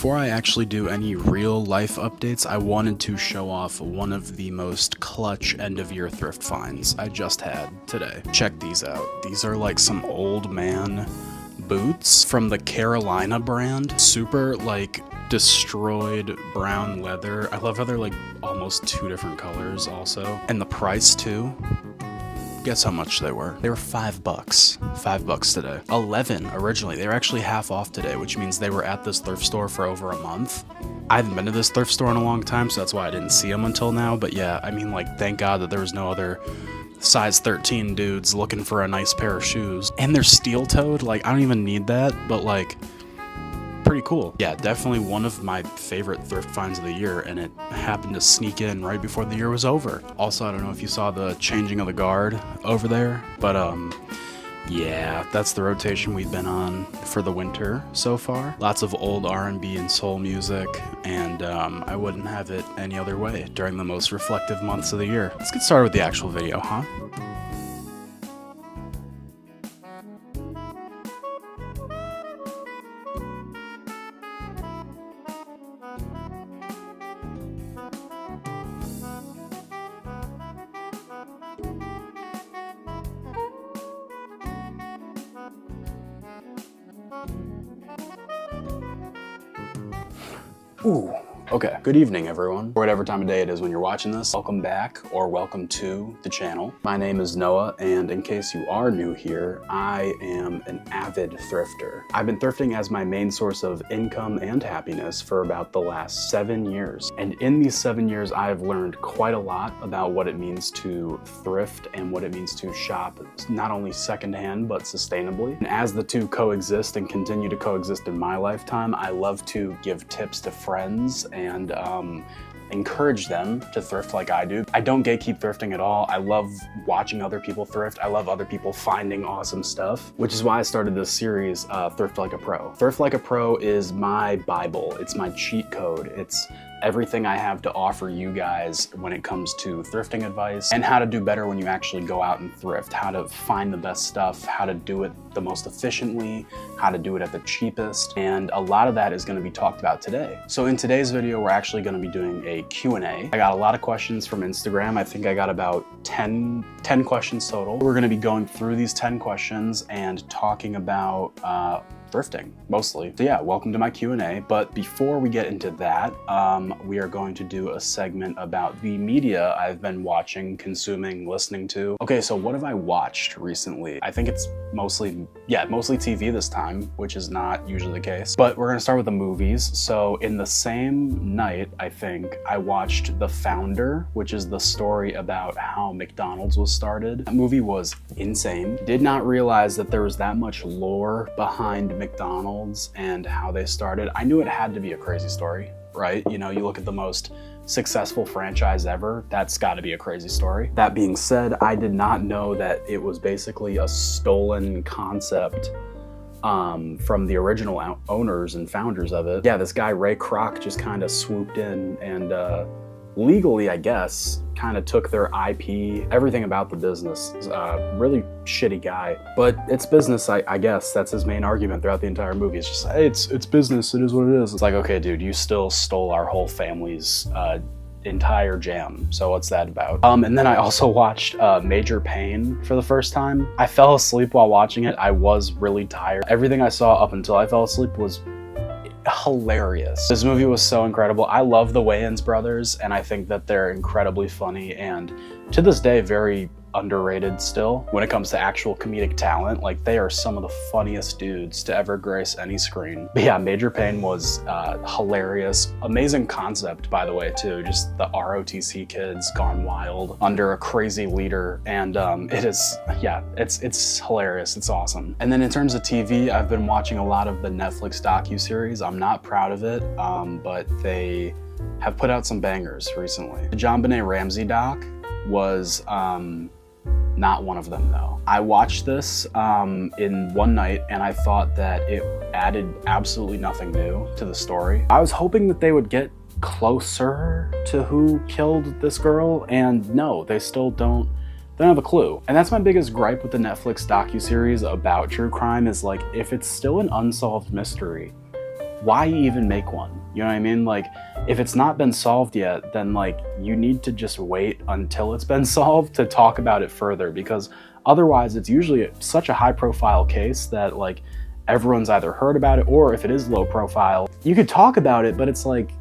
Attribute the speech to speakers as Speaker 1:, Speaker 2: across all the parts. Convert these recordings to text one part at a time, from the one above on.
Speaker 1: Before I actually do any real life updates, I wanted to show off one of the most clutch end of year thrift finds I just had today. Check these out. These are like some old man boots from the Carolina brand. Super like destroyed brown leather. I love how they're like almost two different colors also. And the price too. Guess how much they were? They were $5. $5 today. 11 originally. They were actually half off today, which means they were at this thrift store for over a month. I haven't been to this thrift store in a long time, so that's why I didn't see them until now. But yeah, I mean, like, thank God that there was no other size 13 dudes looking for a nice pair of shoes. And they're steel-toed. Like, I don't even need that, but like, pretty cool. Yeah, definitely one of my favorite thrift finds of the year, and it happened to sneak in right before the year was over. Also, I don't know if you saw the changing of the guard over there, but yeah, that's the rotation we've been on for the winter so far. Lots of old R&B and soul music, and I wouldn't have it any other way during the most reflective months of the year. Let's get started with the actual video, huh? Ooh, okay. Good evening, everyone. Or whatever time of day it is when you're watching this. Welcome back, or welcome to the channel. My name is Noah, and in case you are new here, I am an avid thrifter. I've been thrifting as my main source of income and happiness for about the last 7 years. And in these 7 years, I've learned quite a lot about what it means to thrift and what it means to shop, not only secondhand, but sustainably. And as the two coexist and continue to coexist in my lifetime, I love to give tips to friends and encourage them to thrift like I do. I don't gatekeep thrifting at all. I love watching other people thrift. I love other people finding awesome stuff, which is why I started this series, Thrift Like a Pro. Thrift Like a Pro is my Bible. It's my cheat code. It's everything I have to offer you guys when it comes to thrifting advice and how to do better when you actually go out and thrift, how to find the best stuff, how to do it the most efficiently, how to do it at the cheapest, and a lot of that is going to be talked about today. So in today's video, we're actually going to be doing a Q&A. I got a lot of questions from Instagram. I think I got about 10 questions total. We're going to be going through these 10 questions and talking about thrifting mostly. So yeah, welcome to my Q&A. But before we get into that, we are going to do a segment about the media I've been watching, consuming, listening to. Okay, so what have I watched recently? I think it's mostly TV this time, which is not usually the case. But we're gonna start with the movies. So in the same night, I think, I watched The Founder, which is the story about how McDonald's was started. That movie was insane. Did not realize that there was that much lore behind McDonald's and how they started. I knew it had to be a crazy story, right? You know, you look at the most successful franchise ever, that's got to be a crazy story. That being said, I did not know that it was basically a stolen concept from the original owners and founders of it. Yeah, this guy Ray Kroc just kind of swooped in and legally, I guess, kind of took their IP, everything about the business. Really shitty guy, but it's business, I guess. That's his main argument throughout the entire movie. It's just, hey, it's business, it is what it is. It's like, okay, dude, you still stole our whole family's entire jam, so what's that about? And then I also watched Major Payne for the first time. I fell asleep while watching it. I was really tired. Everything I saw up until I fell asleep was hilarious. This movie was so incredible. I love the Wayans brothers, and I think that they're incredibly funny and to this day very underrated still when it comes to actual comedic talent. Like, they are some of the funniest dudes to ever grace any screen. But yeah, Major Payne was hilarious. Amazing concept, by the way, too. Just the ROTC kids gone wild under a crazy leader, and it is, yeah, it's hilarious. It's awesome. And then in terms of TV, I've been watching a lot of the Netflix docuseries. I'm not proud of it, but they have put out some bangers recently. The JonBenet Ramsey doc was not one of them, though. I watched this in one night, and I thought that it added absolutely nothing new to the story. I was hoping that they would get closer to who killed this girl, and no, they still don't have a clue. And that's my biggest gripe with the Netflix docuseries about true crime, is like, if it's still an unsolved mystery, why even make one? You know what I mean? Like, if it's not been solved yet, then like you need to just wait until it's been solved to talk about it further, because otherwise it's usually such a high profile case that like everyone's either heard about it, or if it is low profile, you could talk about it, but it's like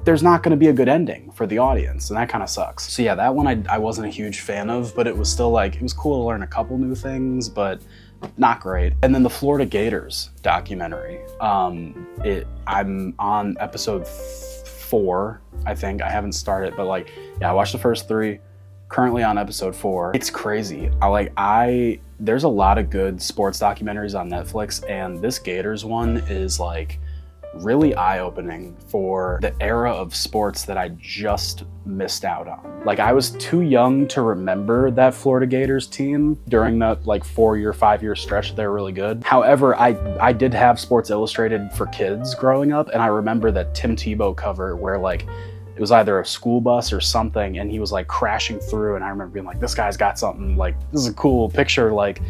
Speaker 1: there's not going to be a good ending for the audience, and that kind of sucks. So yeah, that one I wasn't a huge fan of, but it was still like, it was cool to learn a couple new things, but not great. And then the Florida Gators documentary. I'm on episode 4, I think. I haven't started, but like, yeah, I watched the first 3. Currently on episode 4. It's crazy. There's a lot of good sports documentaries on Netflix, and this Gators one is like really eye-opening for the era of sports that I just missed out on. Like, I was too young to remember that Florida Gators team during that like 4-year, 5-year stretch. They're really good. However, I did have Sports Illustrated for kids growing up, and I remember that Tim Tebow cover where like it was either a school bus or something, and he was like crashing through, and I remember being like, this guy's got something, like, this is a cool picture, like,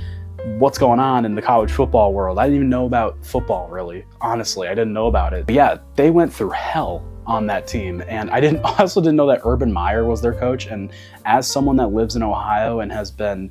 Speaker 1: what's going on in the college football world? I didn't even know about football, really. Honestly, I didn't know about it. But yeah, they went through hell on that team, and I also didn't know that Urban Meyer was their coach, and as someone that lives in Ohio and has been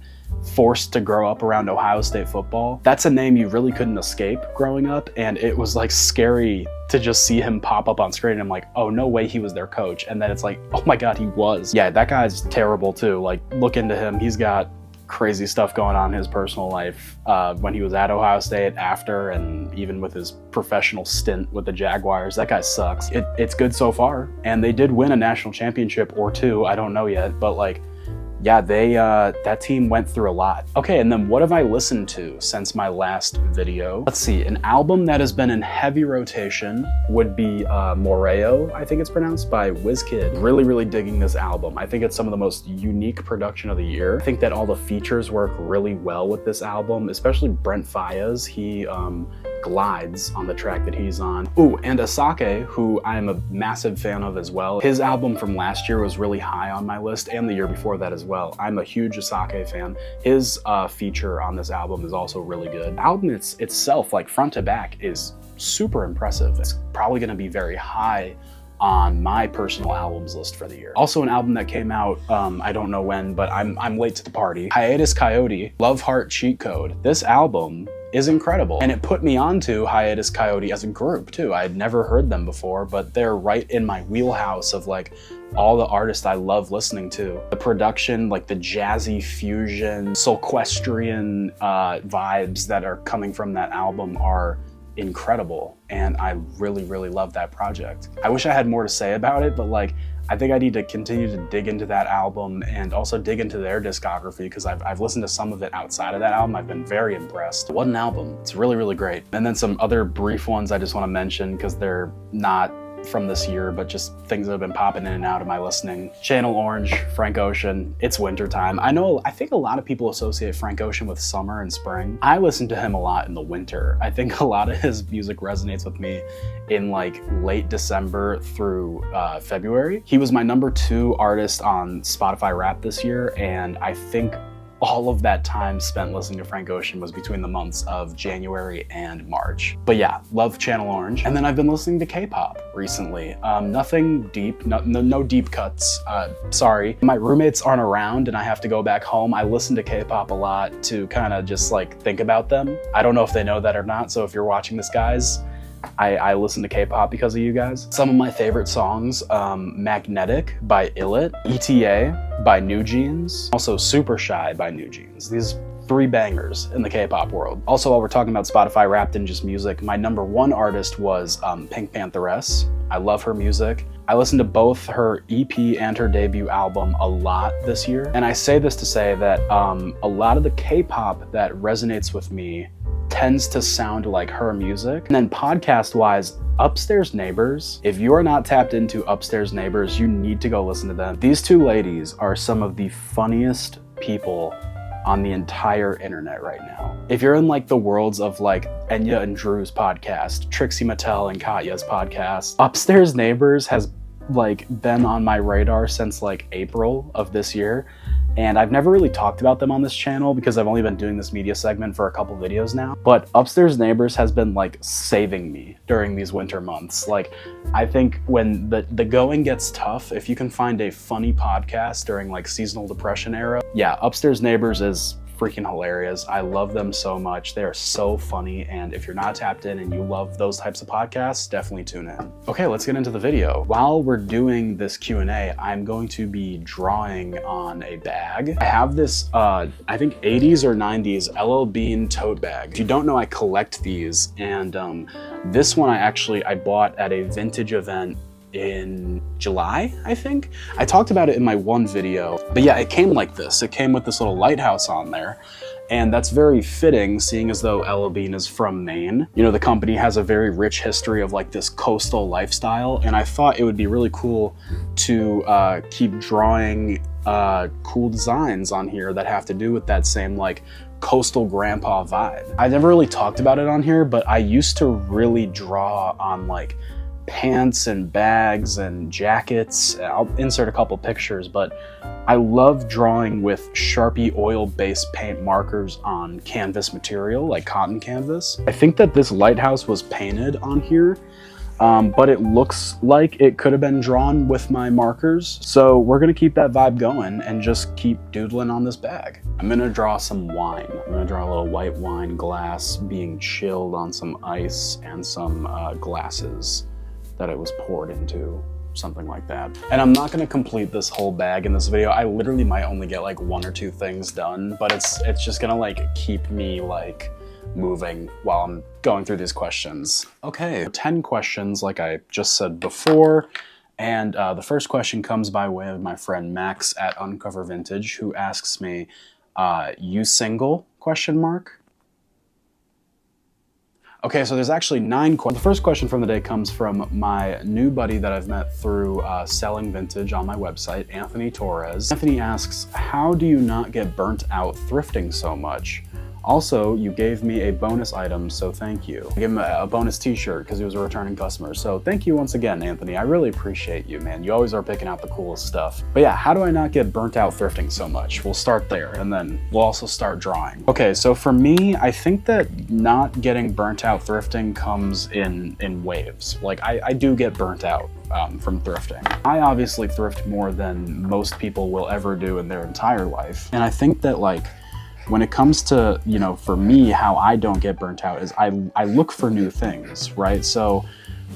Speaker 1: forced to grow up around Ohio State football, that's a name you really couldn't escape growing up, and it was like scary to just see him pop up on screen, and I'm like, oh, no way he was their coach. And then it's like, oh my God, he was. Yeah, that guy's terrible too. Like, look into him. He's got crazy stuff going on in his personal life when he was at Ohio State, after, and even with his professional stint with the Jaguars. That guy sucks. It's good so far, and they did win a national championship or 2, I don't know yet, but like, yeah, that team went through a lot. Okay, and then what have I listened to since my last video? Let's see, an album that has been in heavy rotation would be Moreo, I think it's pronounced, by Wizkid. Really, really digging this album. I think it's some of the most unique production of the year. I think that all the features work really well with this album, especially Brent Faiyaz. He glides on the track that he's on. Ooh, and Asake, who I'm a massive fan of as well. His album from last year was really high on my list, and the year before that as well. I'm a huge Asake fan. His feature on this album is also really good. The album itself, like front to back, is super impressive. It's probably gonna be very high on my personal albums list for the year. Also, an album that came out, I don't know when, but I'm late to the party. Hiatus Kaiyote, Love Heart Cheat Code. This album is incredible, and it put me onto Hiatus Kaiyote as a group too. I had never heard them before, but they're right in my wheelhouse of like all the artists I love listening to. The production, like the jazzy fusion, soulquestrian vibes that are coming from that album are incredible, and I really, really love that project. I wish I had more to say about it, but like, I think I need to continue to dig into that album and also dig into their discography, because I've listened to some of it outside of that album. I've been very impressed. What an album. It's really, really great. And then some other brief ones I just want to mention, because they're not from this year, but just things that have been popping in and out of my listening. Channel Orange, Frank Ocean. It's wintertime. I think a lot of people associate Frank Ocean with summer and spring. I listen to him a lot in the winter. I think a lot of his music resonates with me in like late December through February. He was my number 2 artist on Spotify Rap this year, and I think all of that time spent listening to Frank Ocean was between the months of January and March. But yeah, love Channel Orange. And then I've been listening to K-pop recently. Nothing deep, no deep cuts, sorry. My roommates aren't around and I have to go back home. I listen to K-pop a lot to kind of just like think about them. I don't know if they know that or not, so if you're watching this, guys, I listen to K-pop because of you guys. Some of my favorite songs, Magnetic by Illit, ETA by New Jeans, also Super Shy by New Jeans. These 3 bangers in the K-pop world. Also, while we're talking about Spotify Wrapped in just music, my number 1 artist was Pink Pantheress. I love her music. I listened to both her EP and her debut album a lot this year. And I say this to say that a lot of the K-pop that resonates with me tends to sound like her music. And then podcast-wise, Upstairs Neighbors. If you are not tapped into Upstairs Neighbors, you need to go listen to them. These 2 ladies are some of the funniest people on the entire internet right now. If you're in like the worlds of like Enya and Drew's podcast, Trixie Mattel and Katya's podcast, Upstairs Neighbors has like been on my radar since like April of this year. And I've never really talked about them on this channel because I've only been doing this media segment for a couple videos now. But Upstairs Neighbors has been like saving me during these winter months. Like, I think when the going gets tough, if you can find a funny podcast during like seasonal depression era, yeah, Upstairs Neighbors is freaking hilarious. I love them so much. They are so funny, and if you're not tapped in and you love those types of podcasts, definitely tune in. Okay, let's get into the video. While we're doing this Q&A, I'm going to be drawing on a bag. I have this, I think 80s or 90s LL Bean tote bag. If you don't know, I collect these, and this one I bought at a vintage event in July, I think. I talked about it in my one video, but yeah, it came like this. It came with this little lighthouse on there, and that's very fitting, seeing as though LL Bean is from Maine. You know, the company has a very rich history of like this coastal lifestyle, and I thought it would be really cool to keep drawing cool designs on here that have to do with that same like coastal grandpa vibe. I never really talked about it on here, but I used to really draw on like pants and bags and jackets. I'll insert a couple pictures, but I love drawing with Sharpie oil-based paint markers on canvas material, like cotton canvas. I think that this lighthouse was painted on here, but it looks like it could have been drawn with my markers. So we're gonna keep that vibe going and just keep doodling on this bag. I'm gonna draw some wine. I'm gonna draw a little white wine glass being chilled on some ice and some glasses that it was poured into, something like that. And I'm not gonna complete this whole bag in this video. I literally might only get like 1 or 2 things done, but it's just gonna like keep me like moving while I'm going through these questions. Okay, 10 questions like I just said before. And the first question comes by way of my friend Max at Uncover Vintage, who asks me, you single, question mark? Okay, so there's actually 9 questions. The first question from the day comes from my new buddy that I've met through selling vintage on my website, Anthony Torres. Anthony asks, how do you not get burnt out thrifting so much? Also, you gave me a bonus item, so thank you. I gave him a bonus t-shirt because he was a returning customer. So thank you once again, Anthony. I really appreciate you, man. You always are picking out the coolest stuff. But yeah, how do I not get burnt out thrifting so much? We'll start there, and then we'll also start drawing. Okay, so for me, I think that not getting burnt out thrifting comes in waves. Like, I do get burnt out from thrifting. I obviously thrift more than most people will ever do in their entire life. And I think that, like, when it comes to, you know, for me, how I don't get burnt out is I look for new things, right? So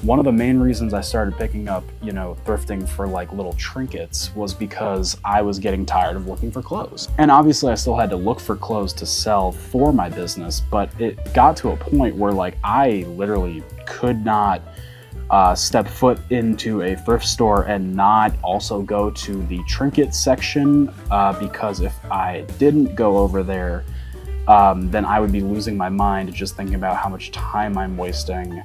Speaker 1: one of the main reasons I started picking up, you know, thrifting for like little trinkets was because I was getting tired of looking for clothes. And obviously I still had to look for clothes to sell for my business, but it got to a point where like I literally could not step foot into a thrift store and not also go to the trinket section, because if I didn't go over there, then I would be losing my mind just thinking about how much time I'm wasting,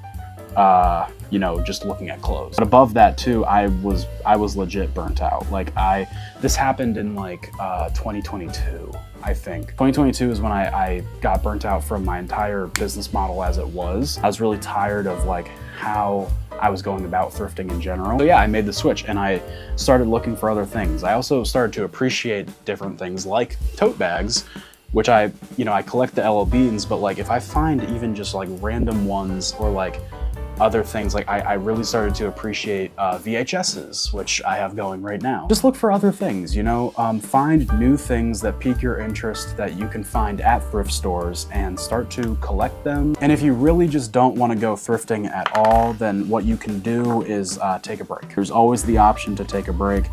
Speaker 1: you know, just looking at clothes. But above that too, I was legit burnt out. Like this happened in like 2022. I think 2022 is when I got burnt out from my entire business model as it was. I was really tired of like how I was going about thrifting in general. So yeah, I made the switch and I started looking for other things. I also started to appreciate different things like tote bags, which I collect the LL Beans, but like if I find even just like random ones or like other things, like I really started to appreciate VHSs, which I have going right now. Just look for other things, you know, find new things that pique your interest that you can find at thrift stores and start to collect them. And if you really just don't want to go thrifting at all, then what you can do is take a break. There's always the option to take a break.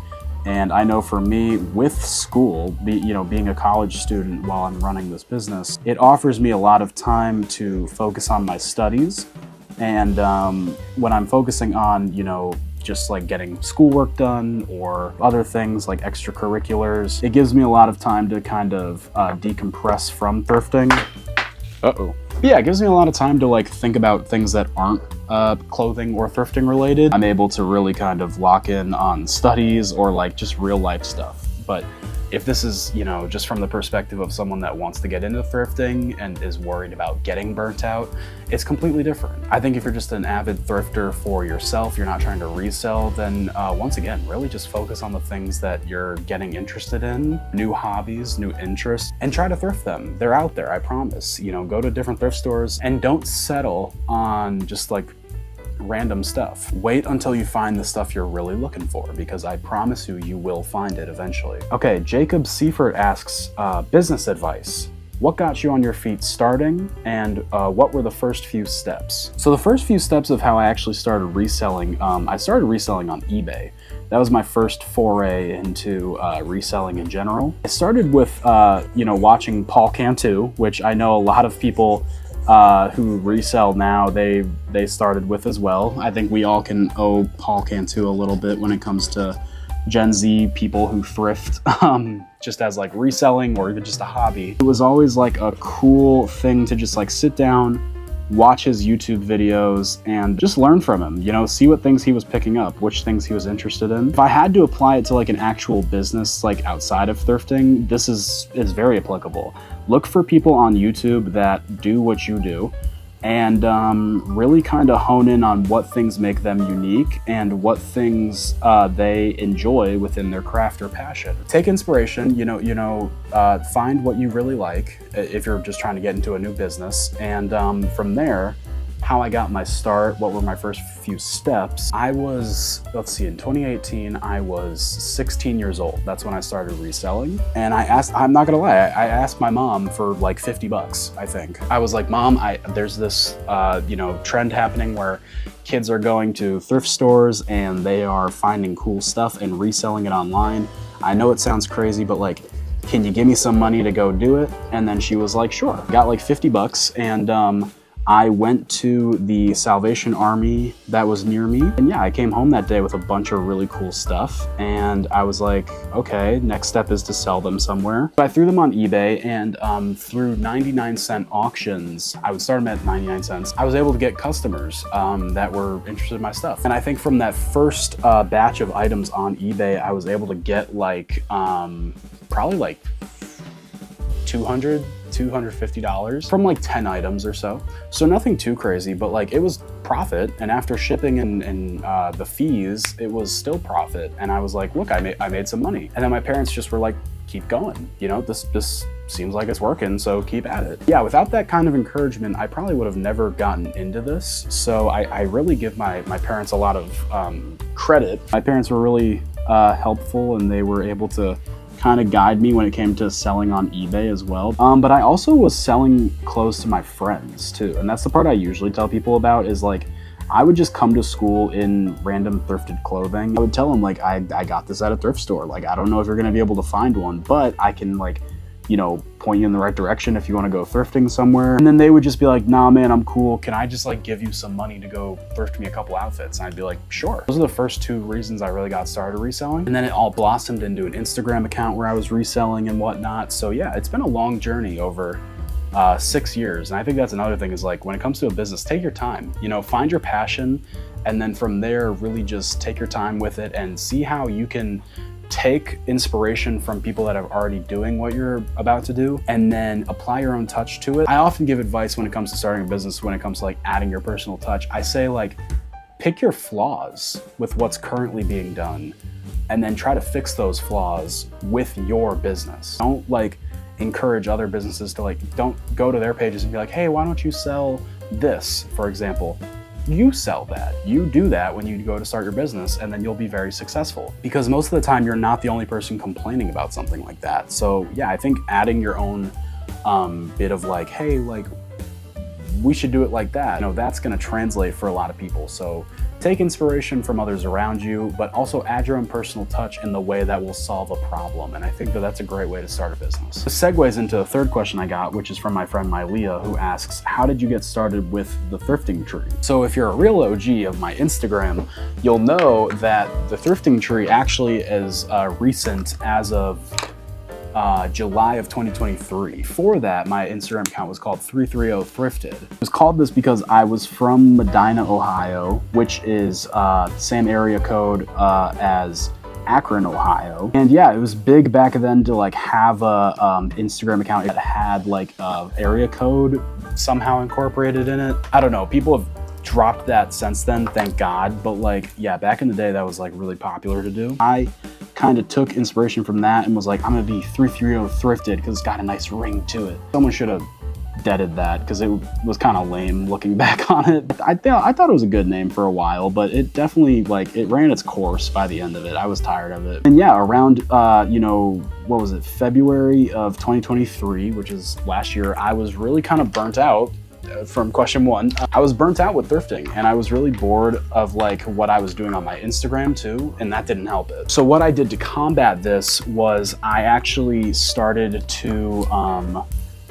Speaker 1: And I know for me, with school, being a college student while I'm running this business, it offers me a lot of time to focus on my studies. And when I'm focusing on, you know, just like getting schoolwork done or other things like extracurriculars, it gives me a lot of time to kind of decompress from thrifting. Uh-oh. Yeah, it gives me a lot of time to like think about things that aren't clothing or thrifting related. I'm able to really kind of lock in on studies or like just real life stuff. But if this is, you know, just from the perspective of someone that wants to get into thrifting and is worried about getting burnt out, it's completely different. I think if you're just an avid thrifter for yourself, you're not trying to resell, then once again, really just focus on the things that you're getting interested in, new hobbies, new interests, and try to thrift them. They're out there, I promise. You know, go to different thrift stores and don't settle on just like random stuff. Wait until you find the stuff you're really looking for, because I promise you, you will find it eventually. Okay, Jacob Seifert asks, business advice. What got you on your feet starting, and what were the first few steps? So the first few steps of how I actually started reselling, I started reselling on eBay. That was my first foray into reselling in general. I started with, you know, watching Paul Cantu, which I know a lot of people who resell now, they started with as well. I think we all can owe Paul Cantu a little bit when it comes to Gen Z people who thrift, just as like reselling or even just a hobby. It was always like a cool thing to just like sit down, watch his YouTube videos and just learn from him, you know, see what things he was picking up, which things he was interested in. If I had to apply it to like an actual business, like outside of thrifting, this is very applicable. Look for people on YouTube that do what you do and really kind of hone in on what things make them unique and what things they enjoy within their craft or passion. Take inspiration, find what you really like if you're just trying to get into a new business, and from there, how I got my start, what were my first few steps. I was, let's see, in 2018, I was 16 years old. That's when I started reselling. And I'm not gonna lie, I asked my mom for like 50 bucks, I think. I was like, Mom, there's this trend happening where kids are going to thrift stores and they are finding cool stuff and reselling it online. I know it sounds crazy, but like, can you give me some money to go do it? And then she was like, sure. Got like 50 bucks and I went to the Salvation Army that was near me. And yeah, I came home that day with a bunch of really cool stuff. And I was like, okay, next step is to sell them somewhere. So I threw them on eBay, and through 99-cent auctions, I would start them at 99 cents. I was able to get customers that were interested in my stuff. And I think from that first batch of items on eBay, I was able to get like, probably like $250 from like 10 items or so. So nothing too crazy, but like it was profit. And after shipping and the fees, it was still profit. And I was like, look, I made some money. And then my parents just were like, keep going. You know, this seems like it's working, so keep at it. Yeah, without that kind of encouragement, I probably would have never gotten into this. So I really give my parents a lot of credit. My parents were really helpful, and they were able to kind of guide me when it came to selling on eBay as well. But I also was selling clothes to my friends too. And that's the part I usually tell people about, is like, I would just come to school in random thrifted clothing. I would tell them like, I got this at a thrift store. Like, I don't know if you're gonna be able to find one, but I can like, point you in the right direction if you want to go thrifting somewhere. And then they would just be like, nah, man, I'm cool. Can I just like give you some money to go thrift me a couple outfits? And I'd be like, sure. Those are the first two reasons I really got started reselling. And then it all blossomed into an Instagram account where I was reselling and whatnot. So yeah, it's been a long journey over 6 years. And I think that's another thing, is like, when it comes to a business, take your time, find your passion. And then from there, really just take your time with it and see how you can take inspiration from people that are already doing what you're about to do, and then apply your own touch to it. I often give advice when it comes to starting a business, when it comes to like adding your personal touch. I say like, pick your flaws with what's currently being done, and then try to fix those flaws with your business. Don't like encourage other businesses to like, don't go to their pages and be like, hey, why don't you sell this, for example. You sell that. You do that when you go to start your business, and then you'll be very successful. Because most of the time, you're not the only person complaining about something like that. So yeah, I think adding your own bit of like, hey, like, we should do it like that, that's gonna translate for a lot of people. So take inspiration from others around you, but also add your own personal touch in the way that will solve a problem. And I think that that's a great way to start a business. This segues into the third question I got, which is from my friend Mylea, who asks, how did you get started with the thrifting tree? So if you're a real OG of my Instagram, you'll know that the thrifting tree actually is recent, as of July of 2023. Before that, my Instagram account was called 330 Thrifted. It was called this because I was from Medina, Ohio, which is the same area code as Akron, Ohio. And yeah, it was big back then to like have a Instagram account that had like a area code somehow incorporated in it. I don't know, people have dropped that since then, thank God. But like, yeah, back in the day, that was like really popular to do. I kind of took inspiration from that and was like, I'm gonna be 330 thrifted because it's got a nice ring to it. Someone should have deaded that because it was kind of lame looking back on it. I thought it was a good name for a while, but it definitely, like, it ran its course by the end of it. I was tired of it. And yeah, around, you know, what was it, February of 2023, which is last year, I was really kind of burnt out. From question one, I was burnt out with thrifting and I was really bored of like what I was doing on my Instagram too, and that didn't help it. So what I did to combat this was I actually started to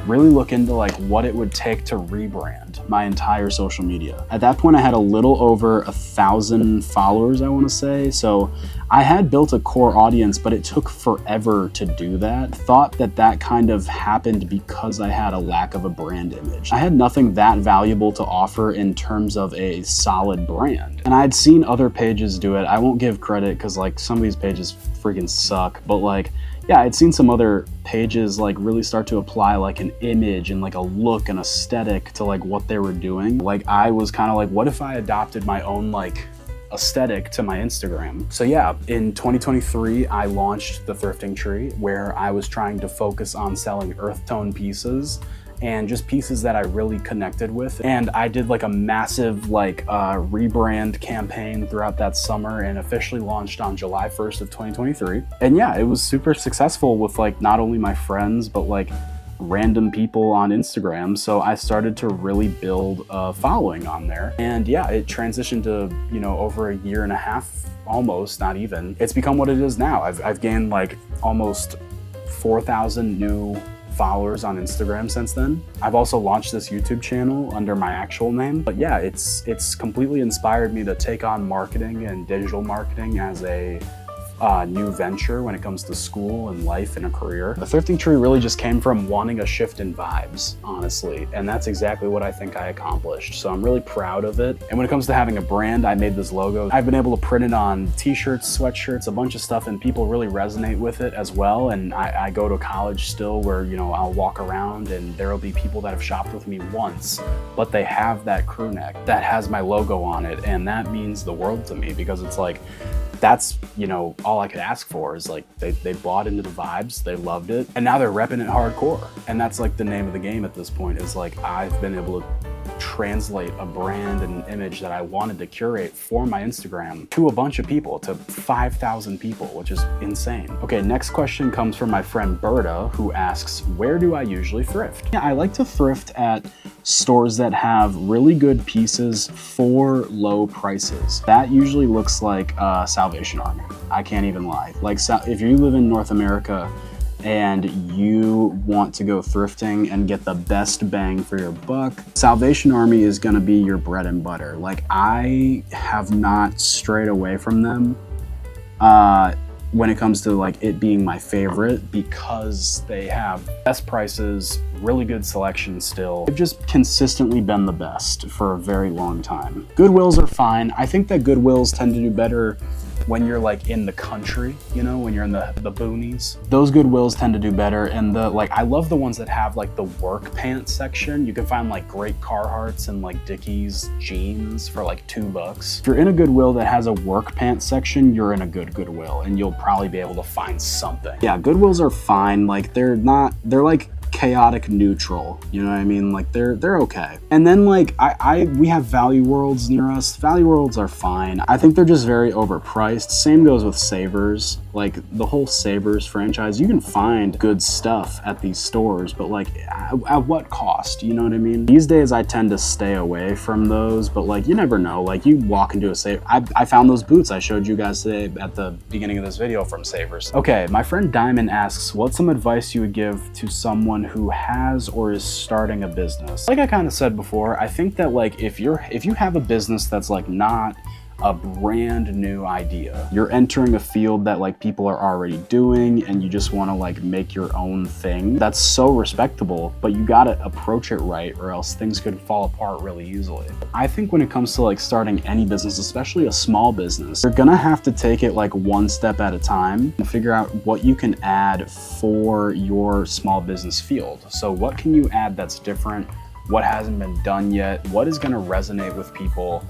Speaker 1: really look into like what it would take to rebrand my entire social media. At that point, I had a little over 1,000 followers, I want to say. So I had built a core audience, but it took forever to do that. Thought that kind of happened because I had a lack of a brand image. I had nothing that valuable to offer in terms of a solid brand. And I'd seen other pages do it. I won't give credit because like some of these pages freaking suck, but like, yeah, I'd seen some other pages like really start to apply like an image and like a look and aesthetic to like what they were doing. Like I was kind of like, what if I adopted my own like aesthetic to my Instagram? So yeah, in 2023, I launched the Thrifting Tree, where I was trying to focus on selling earth tone pieces and just pieces that I really connected with. And I did like a massive like rebrand campaign throughout that summer and officially launched on July 1st of 2023. And yeah, it was super successful with like not only my friends, but like random people on Instagram. So I started to really build a following on there. And yeah, it transitioned to, you know, over a year and a half, almost, not even. It's become what it is now. I've gained like almost 4,000 new followers on Instagram since then. I've also launched this YouTube channel under my actual name. But yeah, it's completely inspired me to take on marketing and digital marketing as a new venture when it comes to school and life and a career. The Thrifting Tree really just came from wanting a shift in vibes, honestly, and that's exactly what I think I accomplished. So I'm really proud of it. And when it comes to having a brand, I made this logo. I've been able to print it on t-shirts, sweatshirts, a bunch of stuff, and people really resonate with it as well. And I go to college still where, you know, I'll walk around and there'll be people that have shopped with me once, but they have that crew neck that has my logo on it, and that means the world to me because it's like, that's, you know, all I could ask for is like they bought into the vibes, they loved it, and now they're repping it hardcore. And that's like the name of the game at this point, is like I've been able to translate a brand and an image that I wanted to curate for my Instagram to a bunch of people, to 5,000 people, which is insane. Okay, next question comes from my friend Berta, who asks, where do I usually thrift? Yeah, I like to thrift at stores that have really good pieces for low prices. That usually looks like Salvation Army. I can't even lie. Like, if you live in North America and you want to go thrifting and get the best bang for your buck, Salvation Army is gonna be your bread and butter. Like, I have not strayed away from them when it comes to like it being my favorite, because they have best prices, really good selection still. They've just consistently been the best for a very long time. Goodwills are fine. I think that Goodwills tend to do better when you're like in the country, you know, when you're in the boonies. Those Goodwills tend to do better. And I love the ones that have like the work pants section. You can find like great Carhartts and like Dickies jeans for like $2. If you're in a Goodwill that has a work pants section, you're in a good Goodwill and you'll probably be able to find something. Yeah, Goodwills are fine. Like they're like chaotic neutral, you know what I mean? Like they're okay. And then like we have Value Worlds near us. Value Worlds are fine. I think they're just very overpriced. Same goes with Savers. Like the whole Savers franchise, you can find good stuff at these stores, but like at what cost? You know what I mean? These days I tend to stay away from those, but like you never know. Like you walk into a Savers. I found those boots I showed you guys today at the beginning of this video from Savers. Okay, my friend Diamond asks, what's some advice you would give to someone who has or is starting a business? Like I kind of said before, I think that like if you have a business that's like not a brand new idea. You're entering a field that like people are already doing and you just want to like make your own thing. That's so respectable, but you got to approach it right or else things could fall apart really easily. I think when it comes to like starting any business, especially a small business, you're gonna have to take it like one step at a time and figure out what you can add for your small business field. So what can you add that's different? What hasn't been done yet? What is gonna resonate with people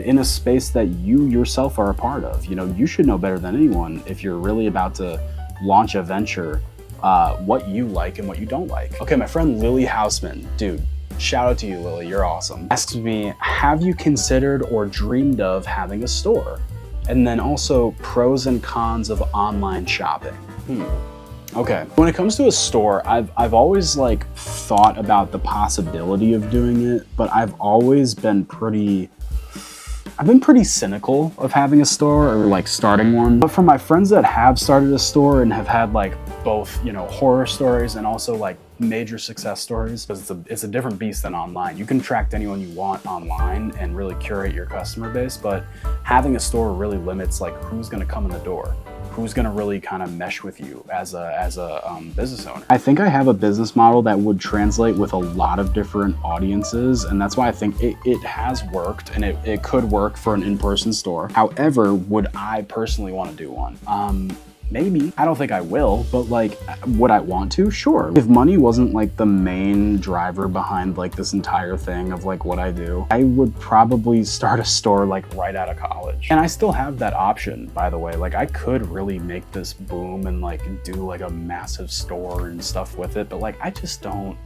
Speaker 1: in a space that you yourself are a part of? You know, you should know better than anyone if you're really about to launch a venture, what you like and what you don't like. Okay, my friend Lily Houseman, dude, shout out to you, Lily, you're awesome. Asks me, have you considered or dreamed of having a store? And then also pros and cons of online shopping. Okay, when it comes to a store, I've always like thought about the possibility of doing it, but I've been pretty cynical of having a store or like starting one. But for my friends that have started a store and have had like both, you know, horror stories and also like major success stories, because it's a different beast than online. You can track anyone you want online and really curate your customer base, but having a store really limits like who's gonna come in the door, who's gonna really kind of mesh with you as a business owner. I think I have a business model that would translate with a lot of different audiences, and that's why I think it has worked and it could work for an in-person store. However, would I personally want to do one? Maybe. I don't think I will, but like, would I want to? Sure. If money wasn't like the main driver behind like this entire thing of like what I do, I would probably start a store like right out of college. And I still have that option, by the way. Like I could really make this boom and like do like a massive store and stuff with it, but like I just don't,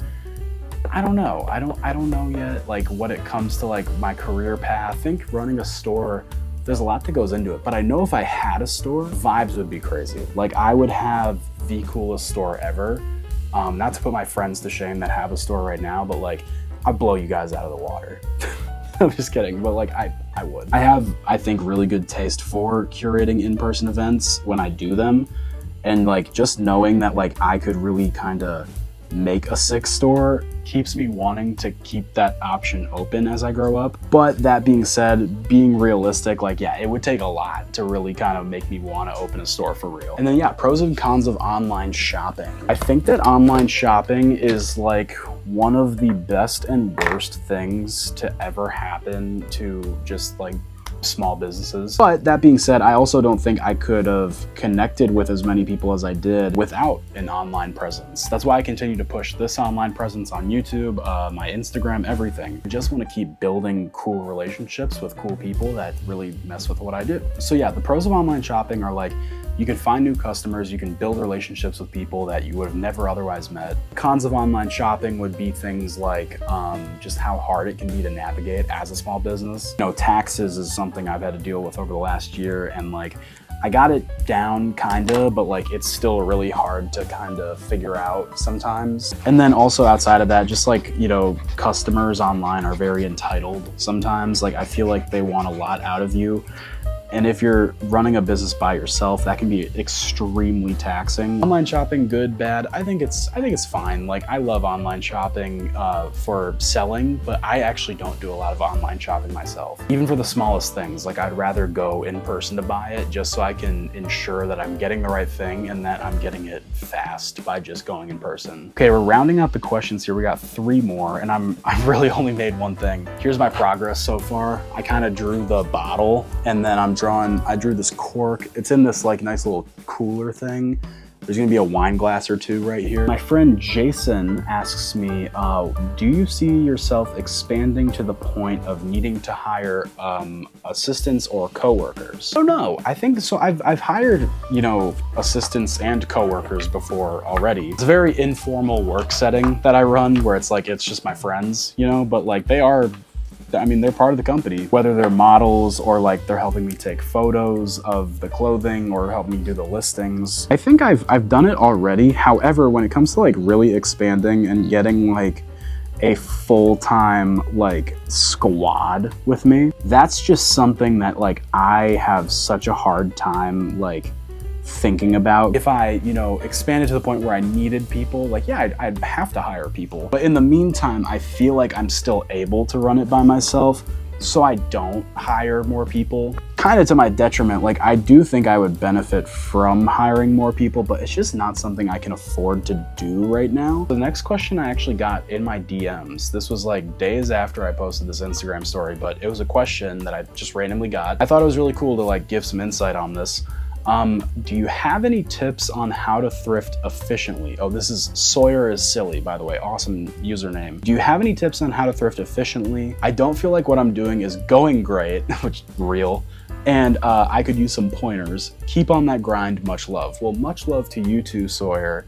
Speaker 1: I don't know. I don't know yet like what it comes to like my career path. I think running a store, there's a lot that goes into it, but I know if I had a store, vibes would be crazy. Like I would have the coolest store ever. Not to put my friends to shame that have a store right now, but like I'd blow you guys out of the water. I'm just kidding, but like I would. I have, I think, really good taste for curating in-person events when I do them. And like just knowing that like I could really kind of make a sick store keeps me wanting to keep that option open as I grow up. But that being said, being realistic, like yeah, it would take a lot to really kind of make me want to open a store for real. And then yeah, pros and cons of online shopping. I think that online shopping is like one of the best and worst things to ever happen to just like small businesses. But that being said, I also don't think I could have connected with as many people as I did without an online presence. That's why I continue to push this online presence on YouTube, my Instagram, everything. I just want to keep building cool relationships with cool people that really mess with what I do. So yeah, the pros of online shopping are like, you can find new customers, you can build relationships with people that you would have never otherwise met. Cons of online shopping would be things like just how hard it can be to navigate as a small business. You know, taxes is something I've had to deal with over the last year, and like I got it down kinda, but like it's still really hard to kind of figure out sometimes. And then also outside of that, just like, you know, customers online are very entitled sometimes. Like I feel like they want a lot out of you. And if you're running a business by yourself, that can be extremely taxing. Online shopping, good, bad? I think it's fine. Like I love online shopping for selling, but I actually don't do a lot of online shopping myself. Even for the smallest things, like I'd rather go in person to buy it just so I can ensure that I'm getting the right thing and that I'm getting it fast by just going in person. Okay, we're rounding out the questions here. We got 3 more, and I've really only made one thing. Here's my progress so far. I kind of drew the bottle, and then I drew this cork. It's in this like nice little cooler thing. There's gonna be a wine glass or 2 right here. My friend Jason asks me, do you see yourself expanding to the point of needing to hire assistants or coworkers? Oh no, I think so. I've hired, you know, assistants and coworkers before already. It's a very informal work setting that I run where it's like, it's just my friends, you know, but like they're part of the company, whether they're models or like they're helping me take photos of the clothing or helping me do the listings. I think I've done it already. However, when it comes to like really expanding and getting like a full-time like squad with me, that's just something that like I have such a hard time like thinking about. If I, you know, expanded to the point where I needed people, like yeah, I'd have to hire people. But in the meantime, I feel like I'm still able to run it by myself so I don't hire more people. Kind of to my detriment. Like, I do think I would benefit from hiring more people, but it's just not something I can afford to do right now. The next question I actually got in my DMs, this was like days after I posted this Instagram story, but it was a question that I just randomly got. I thought it was really cool to like give some insight on this. Do you have any tips on how to thrift efficiently? Oh, this is Sawyer is Silly, by the way. Awesome username. Do you have any tips on how to thrift efficiently? I don't feel like what I'm doing is going great, which is real. And I could use some pointers. Keep on that grind, much love. Well, much love to you too, Sawyer.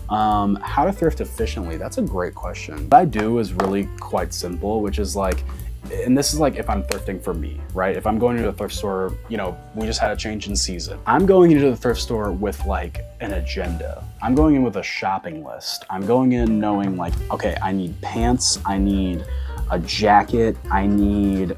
Speaker 1: How to thrift efficiently? That's a great question. What I do is really quite simple, which is like, and this is like if I'm thrifting for me, right? If I'm going into a thrift store, you know, we just had a change in season. I'm going into the thrift store with like an agenda. I'm going in with a shopping list. I'm going in knowing like, okay, I need pants, I need a jacket, I need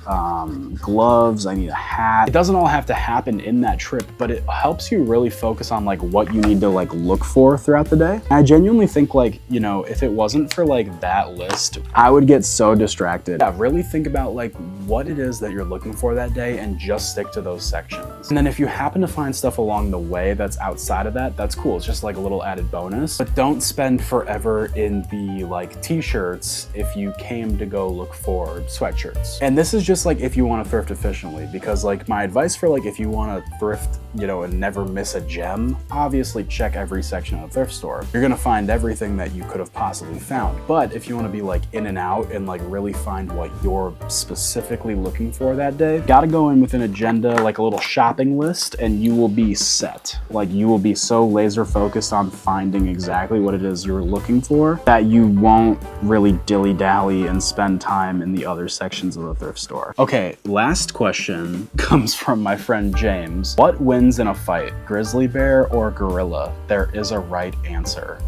Speaker 1: gloves, I need a hat. It doesn't all have to happen in that trip, but it helps you really focus on like what you need to like look for throughout the day. And I genuinely think like, you know, if it wasn't for like that list, I would get so distracted. Yeah, really think about like what it is that you're looking for that day and just stick to those sections. And then if you happen to find stuff along the way that's outside of that, that's cool. It's just like a little added bonus, but don't spend forever in the like t-shirts if you came to go look for sweatshirts. And this is just like if you want to thrift efficiently, because like my advice for like if you want to thrift, you know, and never miss a gem, obviously check every section of a thrift store. You're gonna find everything that you could have possibly found. But if you want to be like in and out and like really find what you're specifically looking for that day, gotta go in with an agenda, like a little shopping list, and you will be set. Like you will be so laser focused on finding exactly what it is you're looking for that you won't really dilly-dally and spend time in the other sections of the thrift store. Okay, last question comes from my friend James. What wins in a fight, grizzly bear or gorilla? There is a right answer.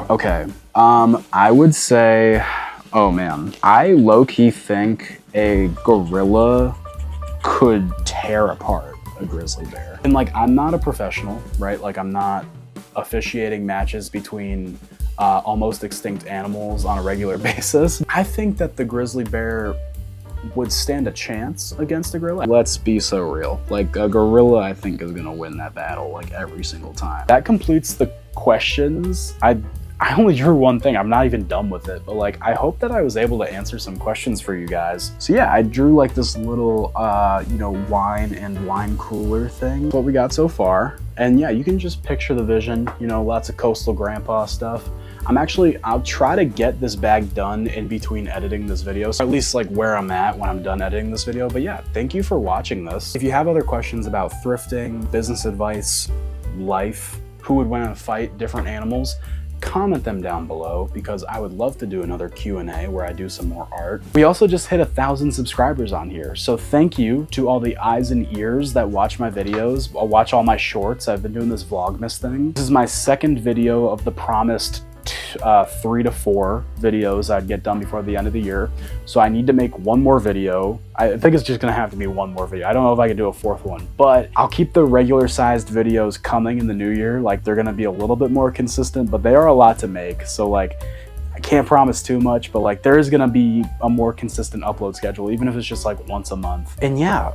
Speaker 1: Okay, I would say, oh man, I low-key think a gorilla could tear apart a grizzly bear. And like, I'm not a professional, right? Like I'm not officiating matches between almost extinct animals on a regular basis. I think that the grizzly bear would stand a chance against a gorilla. Let's be so real. Like a gorilla, I think, is gonna win that battle like every single time. That completes the questions. I only drew one thing. I'm not even done with it, but like I hope that I was able to answer some questions for you guys. So yeah, I drew like this little you know, wine and wine cooler thing. What we got so far. And yeah, you can just picture the vision, you know, lots of coastal grandpa stuff. I'll try to get this bag done in between editing this video, so at least like where I'm at when I'm done editing this video. But yeah, thank you for watching this. If you have other questions about thrifting, business advice, life, who would win in a fight, different animals, comment them down below, because I would love to do another Q&A where I do some more art. We also just hit 1,000 subscribers on here, so thank you to all the eyes and ears that watch my videos, watch all my shorts. I've been doing this Vlogmas thing. This is my second video of the promised 3 to 4 videos I'd get done before the end of the year. So I need to make one more video. I think it's just gonna have to be one more video. I don't know if I can do a 4th one, but I'll keep the regular sized videos coming in the new year. Like they're gonna be a little bit more consistent, but they are a lot to make. So like, I can't promise too much, but like there is gonna be a more consistent upload schedule, even if it's just like once a month. And yeah,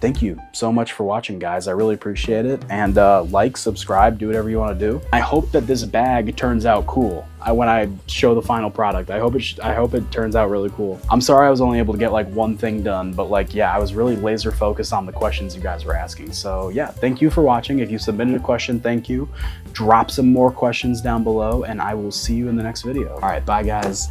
Speaker 1: thank you so much for watching, guys. I really appreciate it. And like, subscribe, do whatever you wanna do. I hope that this bag turns out cool. When I show the final product, I hope it turns out really cool. I'm sorry I was only able to get like one thing done, but like, yeah, I was really laser focused on the questions you guys were asking. So yeah, thank you for watching. If you submitted a question, thank you. Drop some more questions down below and I will see you in the next video. All right, bye guys.